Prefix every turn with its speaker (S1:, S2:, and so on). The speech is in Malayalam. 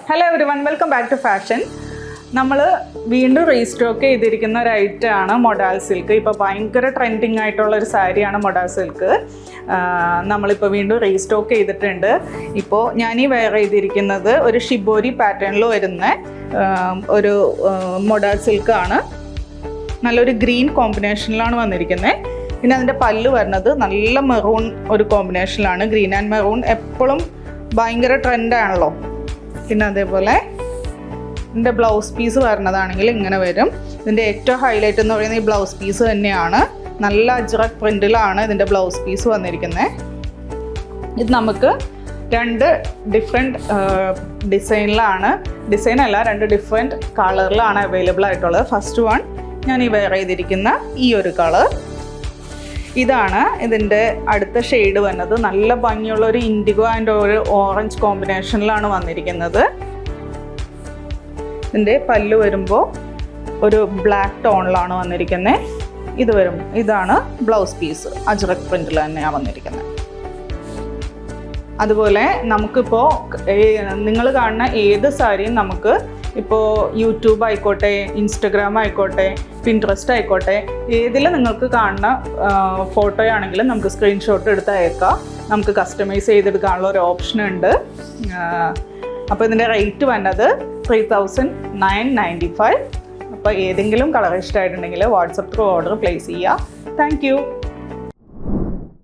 S1: Hello everyone, welcome back to fashion. നമ്മൾ വീണ്ടും റീസ്റ്റോക്ക് ചെയ്തിരിക്കുന്ന ഒരു ഐറ്റമാണ് മൊഡാൾ സിൽക്ക്. ഇപ്പോൾ ഭയങ്കര ട്രെൻഡിങ് ആയിട്ടുള്ള ഒരു സാരിയാണ് മൊഡാൾ സിൽക്ക്. നമ്മളിപ്പോൾ വീണ്ടും റീസ്റ്റോക്ക് ചെയ്തിട്ടുണ്ട്. ഇപ്പോൾ ഞാൻ ഈ വെയർ ചെയ്തിരിക്കുന്നത് ഒരു ഷിബോരി പാറ്റേണിൽ വരുന്ന ഒരു മൊഡാൾ സിൽക്കാണ്. നല്ലൊരു ഗ്രീൻ കോമ്പിനേഷനിലാണ് വന്നിരിക്കുന്നത്. പിന്നെ അതിൻ്റെ പല്ല് വരുന്നത് നല്ല മെറൂൺ ഒരു കോമ്പിനേഷനിലാണ്. ഗ്രീൻ ആൻഡ് മെറൂൺ എപ്പോഴും ഭയങ്കര ട്രെൻഡാണല്ലോ. പിന്നെ അതേപോലെ ഇതിൻ്റെ ബ്ലൗസ് പീസ് വരുന്നതാണെങ്കിൽ ഇങ്ങനെ വരും. ഇതിൻ്റെ ഏറ്റവും ഹൈലൈറ്റ് എന്ന് പറയുന്നത് ഈ ബ്ലൗസ് പീസ് തന്നെയാണ്. നല്ല അജ്രക് പ്രിൻറ്റിലാണ് ഇതിൻ്റെ ബ്ലൗസ് പീസ് വന്നിരിക്കുന്നത്. ഇത് നമുക്ക് രണ്ട് ഡിഫറെൻറ്റ് ഡിസൈനല്ല, രണ്ട് ഡിഫറെൻറ്റ് കളറിലാണ് അവൈലബിൾ ആയിട്ടുള്ളത്. ഫസ്റ്റ് വൺ ഞാൻ ഈ വെയർ ചെയ്തിരിക്കുന്ന ഈ ഒരു കളർ, ഇതാണ് ഇതിൻ്റെ അടുത്ത ഷെയ്ഡ് വന്നത്. നല്ല ഭംഗിയുള്ള ഒരു ഇൻഡിഗോ ആൻഡ് ഒരു ഓറഞ്ച് കോമ്പിനേഷനിലാണ് വന്നിരിക്കുന്നത്. ഇതിൻ്റെ പല്ല് വരുമ്പോൾ ഒരു ബ്ലാക്ക് ടോണിലാണ് വന്നിരിക്കുന്നത്. ഇതാണ് ബ്ലൗസ് പീസ്, അജ്രക് പ്രിൻറ്റിൽ തന്നെയാണ് വന്നിരിക്കുന്നത്. അതുപോലെ നമുക്കിപ്പോൾ നിങ്ങൾ കാണുന്ന ഏത് സാരിയും നമുക്ക് ഇപ്പോൾ യൂട്യൂബ് ആയിക്കോട്ടെ, ഇൻസ്റ്റഗ്രാം ആയിക്കോട്ടെ, പിൻട്രസ്റ്റ് ആയിക്കോട്ടെ, ഏതിൽ നിങ്ങൾക്ക് കാണുന്ന ഫോട്ടോ ആണെങ്കിലും നമുക്ക് സ്ക്രീൻഷോട്ട് എടുത്ത് അയക്കാം. നമുക്ക് കസ്റ്റമൈസ് ചെയ്തെടുക്കാനുള്ള ഒരു ഓപ്ഷൻ ഉണ്ട്. അപ്പോൾ ഇതിൻ്റെ റേറ്റ് വന്നത് 3995. അപ്പോൾ ഏതെങ്കിലും കളർ ഇഷ്ടമായിട്ടുണ്ടെങ്കിൽ വാട്സപ്പ് ത്രൂ ഓർഡർ പ്ലേസ് ചെയ്യുക. Thank you.